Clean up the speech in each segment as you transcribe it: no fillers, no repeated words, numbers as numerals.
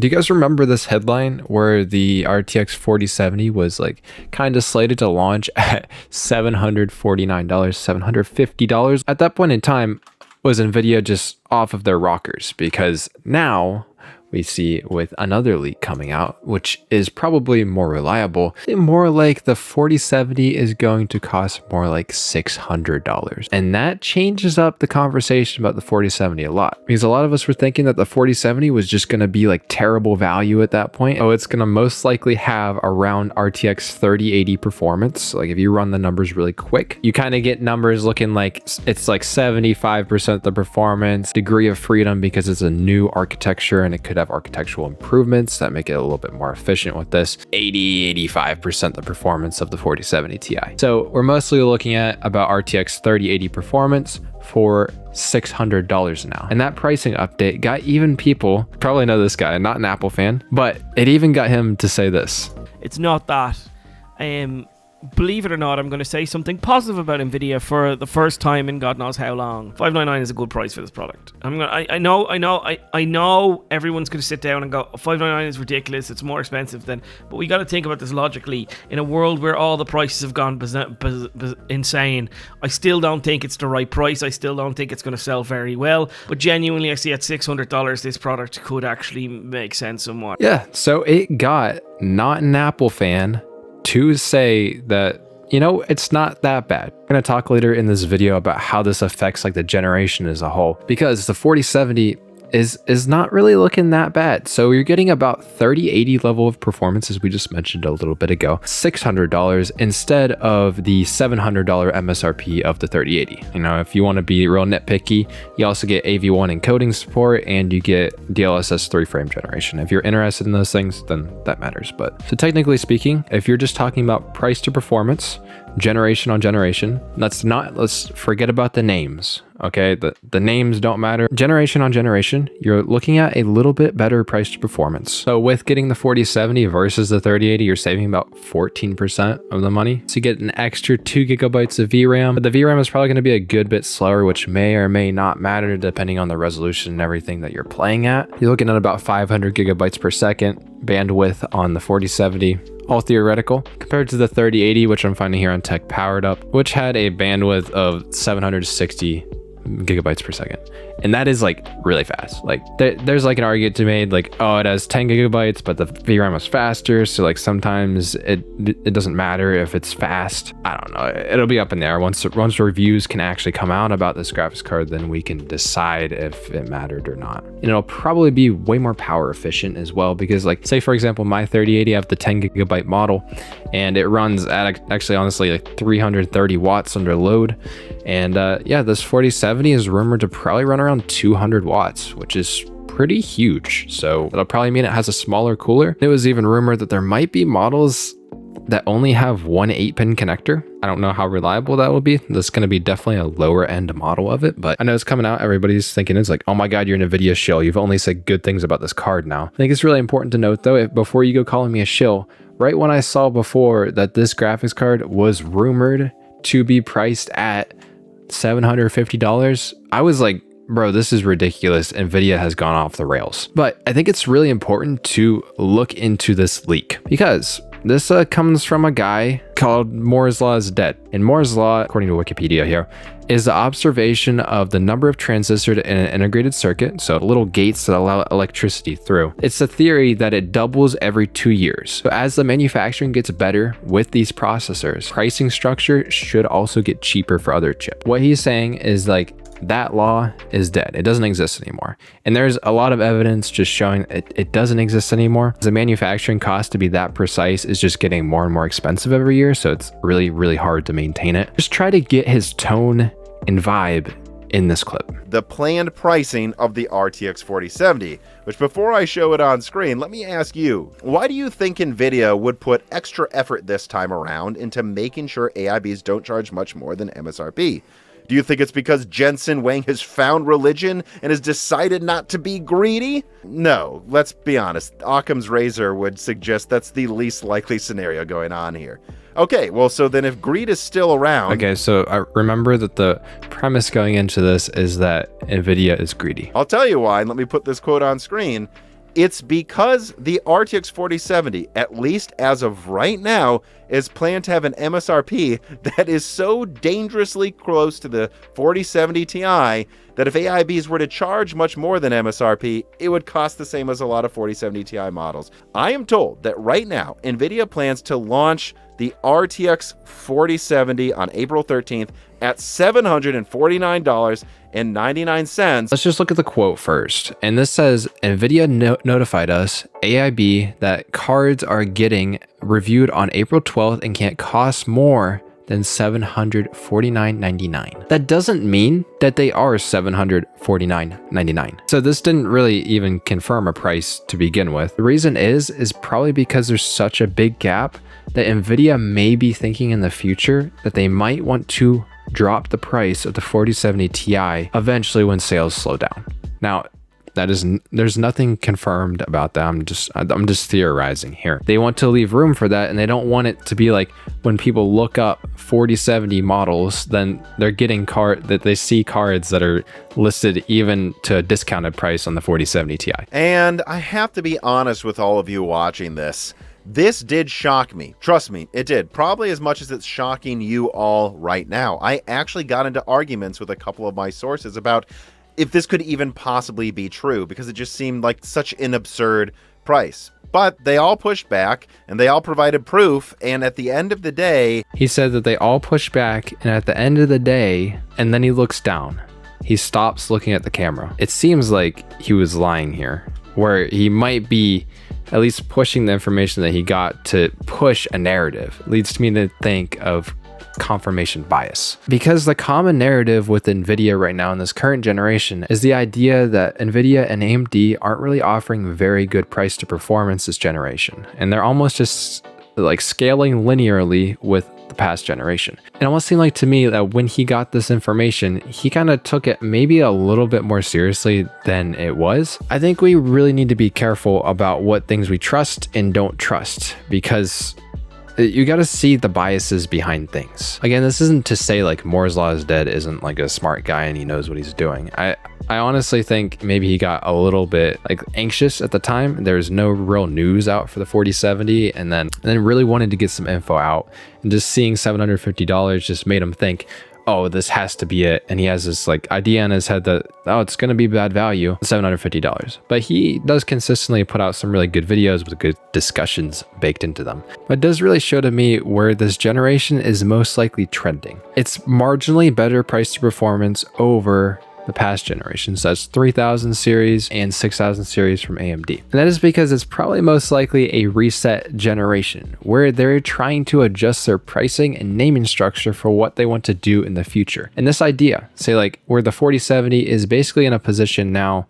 Do you guys remember this headline where the RTX 4070 was like kind of slated to launch at $749, $750? At that point in time, was Nvidia just off of their rockers? Because now we see with another leak coming out, which is probably more reliable, more like the 4070 is going to cost more like $600. And that changes up the conversation about the 4070 a lot, because a lot of us were thinking that the 4070 was just going to be like terrible value at that point. Oh, it's going to most likely have around RTX 3080 performance. Like if you run the numbers really quick, you kind of get numbers looking like it's like 75% the performance, degree of freedom, because it's a new architecture and it could have architectural improvements that make it a little bit more efficient with this. 85% the performance of the 4070 Ti. So we're mostly looking at about RTX 3080 performance for $600 now. And that pricing update got even people, probably know this guy, not an Apple fan, but it even got him to say this. It's not that. Believe it or not, I'm going to say something positive about Nvidia for the first time in God knows how long. $599 is a good price for this product. I know everyone's going to sit down and go, $599 is ridiculous, it's more expensive than, but we got to think about this logically. In a world where all the prices have gone insane, I still don't think it's the right price. I still don't think it's going to sell very well, but genuinely I see at $600 this product could actually make sense somewhat. Yeah, so it got not an Apple fan to say that, you know, it's not that bad. I'm going to talk later in this video about how this affects like the generation as a whole, because the 4070 is not really looking that bad. So you're getting about 3080 level of performance, as we just mentioned a little bit ago, $600 instead of the $700 MSRP of the 3080. You know, if you want to be real nitpicky, you also get AV1 encoding support and you get DLSS 3 frame generation. If you're interested in those things, then that matters. But so technically speaking, if you're just talking about price to performance, generation on generation, let's forget about the names. Okay, the names don't matter. Generation on generation, you're looking at a little bit better price to performance. So with getting the 4070 versus the 3080, you're saving about 14% of the money. So you get an extra 2 gigabytes of VRAM, but the VRAM is probably going to be a good bit slower, which may or may not matter depending on the resolution and everything that you're playing at. You're looking at about 500 gigabytes per second bandwidth on the 4070. All theoretical, compared to the 3080, which I'm finding here on Tech Powered Up, which had a bandwidth of 760 gigabytes per second. And that is like really fast. Like there's like an argument to be made like, oh, it has 10 gigabytes, but the VRAM is faster. So like sometimes it doesn't matter if it's fast. I don't know. It'll be up in there. Once reviews can actually come out about this graphics card, then we can decide if it mattered or not. And it'll probably be way more power efficient as well, because like say for example, my 3080, I have the 10 gigabyte model and it runs at actually honestly like 330 watts under load. And yeah, this 4070 is rumored to probably run around 200 watts, which is pretty huge. So it'll probably mean it has a smaller cooler. It was even rumored that there might be models that only have one 8-pin connector. I don't know how reliable that will be. That's going to be definitely a lower end model of it, but I know it's coming out. Everybody's thinking it's like, oh my God, you're an Nvidia shill. You've only said good things about this card now. I think it's really important to note though, before you go calling me a shill, right when I saw before that this graphics card was rumored to be priced at $750, I was like, bro, this is ridiculous. Nvidia has gone off the rails. But I think it's really important to look into this leak, because this comes from a guy called Moore's Law is Dead. And Moore's Law, according to Wikipedia here, is the observation of the number of transistors in an integrated circuit, so little gates that allow electricity through. It's a theory that it doubles every 2 years. So as the manufacturing gets better with these processors, pricing structure should also get cheaper for other chips. What he's saying is like, that law is dead. It doesn't exist anymore. And there's a lot of evidence just showing it doesn't exist anymore. The manufacturing cost to be that precise is just getting more and more expensive every year. So it's really, really hard to maintain it. Just try to get his tone and vibe in this clip. The planned pricing of the RTX 4070, which before I show it on screen, let me ask you, why do you think Nvidia would put extra effort this time around into making sure AIBs don't charge much more than MSRP? Do you think it's because Jensen Huang has found religion and has decided not to be greedy? No, let's be honest. Occam's razor would suggest that's the least likely scenario going on here. Okay, well, so then if greed is still around... Okay, so I remember that the premise going into this is that Nvidia is greedy. I'll tell you why, and let me put this quote on screen. It's because the RTX 4070, at least as of right now, is planned to have an MSRP that is so dangerously close to the 4070 Ti that if AIBs were to charge much more than MSRP, it would cost the same as a lot of 4070 Ti models. I am told that right now, Nvidia plans to launch the RTX 4070 on April 13th at $749.99. Let's just look at the quote first. And this says, Nvidia notified us, AIB, that cards are getting reviewed on April 12th and can't cost more than $749.99. That doesn't mean that they are $749.99. So this didn't really even confirm a price to begin with. The reason is probably because there's such a big gap that Nvidia may be thinking in the future that they might want to drop the price of the 4070 Ti eventually when sales slow down. Now, there's nothing confirmed about that. I'm just theorizing here. They want to leave room for that, and they don't want it to be like when people look up 4070 models, then they're getting that they see cards that are listed even to a discounted price on the 4070 Ti. And I have to be honest with all of you watching this. This did shock me. Trust me, it did. Probably as much as it's shocking you all right now. I actually got into arguments with a couple of my sources about if this could even possibly be true, because it just seemed like such an absurd price. But they all pushed back, and they all provided proof, and at the end of the day... He said that they all pushed back, and at the end of the day, and then he looks down. He stops looking at the camera. It seems like he was lying here, where he might be at least pushing the information that he got to push a narrative. It leads me to think of confirmation bias. Because the common narrative with Nvidia right now in this current generation is the idea that Nvidia and AMD aren't really offering very good price to performance this generation. And they're almost just like scaling linearly with the past generation. It almost seemed like to me that when he got this information, he kind of took it maybe a little bit more seriously than it was. I think we really need to be careful about what things we trust and don't trust, because you got to see the biases behind things. Again, this isn't to say like Moore's Law is dead isn't like a smart guy and he knows what he's doing. I honestly think maybe he got a little bit like anxious at the time. There's no real news out for the 4070, and then really wanted to get some info out, and just seeing $750 just made him think, oh, this has to be it. And he has this like idea in his head that, oh, it's going to be bad value, $750. But he does consistently put out some really good videos with good discussions baked into them. But it does really show to me where this generation is most likely trending. It's marginally better price to performance over the past generations. That's 3000 series and 6000 series from AMD. And that is because it's probably most likely a reset generation where they're trying to adjust their pricing and naming structure for what they want to do in the future. And this idea, say like where the 4070 is basically in a position now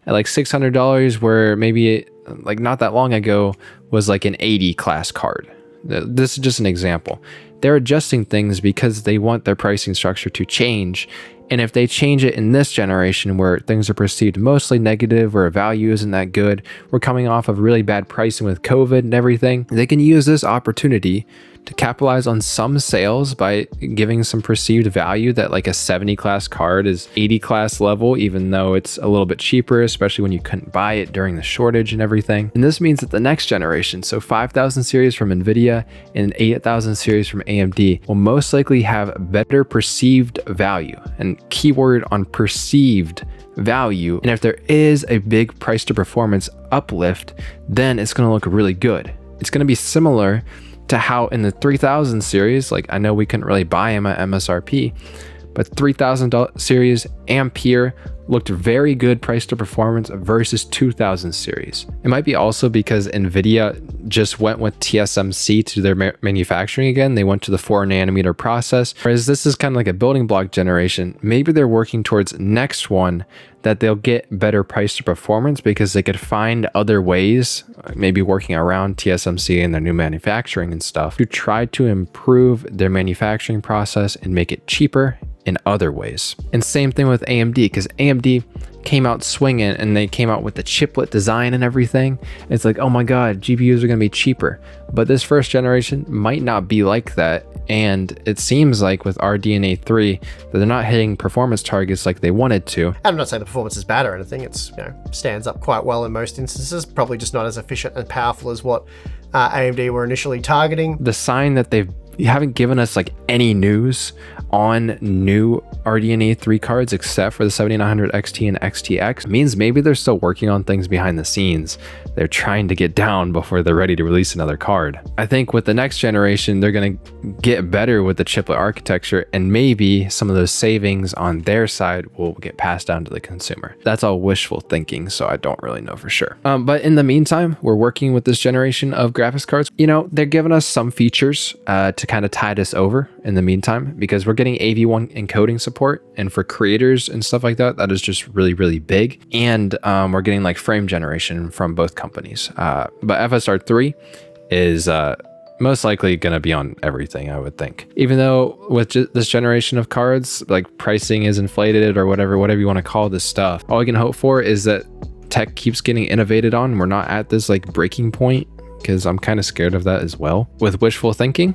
at like $600, where maybe like not that long ago was like an 80 class card. This is just an example. They're adjusting things because they want their pricing structure to change. And if they change it in this generation where things are perceived mostly negative, where value isn't that good, we're coming off of really bad pricing with COVID and everything, they can use this opportunity to capitalize on some sales by giving some perceived value that like a 70 class card is 80 class level, even though it's a little bit cheaper, especially when you couldn't buy it during the shortage and everything. And this means that the next generation, so 5000 series from Nvidia and 8000 series from AMD, will most likely have better perceived value, and keyword on perceived value. And if there is a big price to performance uplift, then it's going to look really good. It's going to be similar to how in the 3000 series, like I know we couldn't really buy them at MSRP, but 3000 series Ampere looked very good price to performance versus 2000 series. It might be also because Nvidia just went with TSMC to their manufacturing again. They went to the 4nm process, whereas this is kind of like a building block generation. Maybe they're working towards next one that they'll get better price to performance because they could find other ways, maybe working around TSMC and their new manufacturing and stuff, to try to improve their manufacturing process and make it cheaper in other ways. And same thing with AMD, because AMD came out swinging and they came out with the chiplet design and everything. It's like, oh my god, GPUs are going to be cheaper. But this first generation might not be like that. And it seems like with RDNA 3 that they're not hitting performance targets like they wanted to. And I'm not saying the performance is bad or anything. It's, stands up quite well in most instances. Probably just not as efficient and powerful as what AMD were initially targeting. The sign that they haven't given us like any news on new RDNA 3 cards except for the 7900 XT and XTX means maybe they're still working on things behind the scenes. They're trying to get down before they're ready to release another card. I think with the next generation, they're going to get better with the chiplet architecture, and maybe some of those savings on their side will get passed down to the consumer. That's all wishful thinking, so I don't really know for sure. But in the meantime, we're working with this generation of graphics cards. They're giving us some features to kind of tide us over in the meantime, because we're getting AV1 encoding support, and for creators and stuff like that, that is just really, really big. And we're getting like frame generation from both companies. But FSR 3 is most likely going to be on everything, I would think. Even though with this generation of cards, like pricing is inflated or whatever you want to call this stuff, all I can hope for is that tech keeps getting innovated on. We're not at this like breaking point, because I'm kind of scared of that as well. With wishful thinking,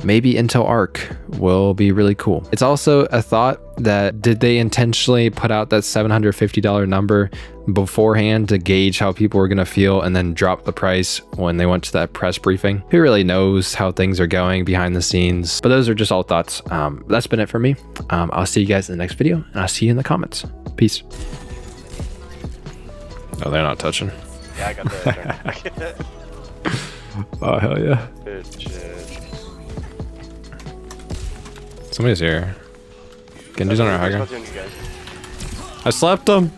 maybe Intel Arc will be really cool. It's also a thought that, did they intentionally put out that $750 number beforehand to gauge how people were going to feel and then drop the price when they went to that press briefing? Who really knows how things are going behind the scenes? But those are just all thoughts. That's been it for me. I'll see you guys in the next video, and I'll see you in the comments. Peace. Oh, they're not touching. Yeah, I got that. Oh, hell yeah. Good shit. Somebody's here. Genji's on our high ground. Guys. I slapped him.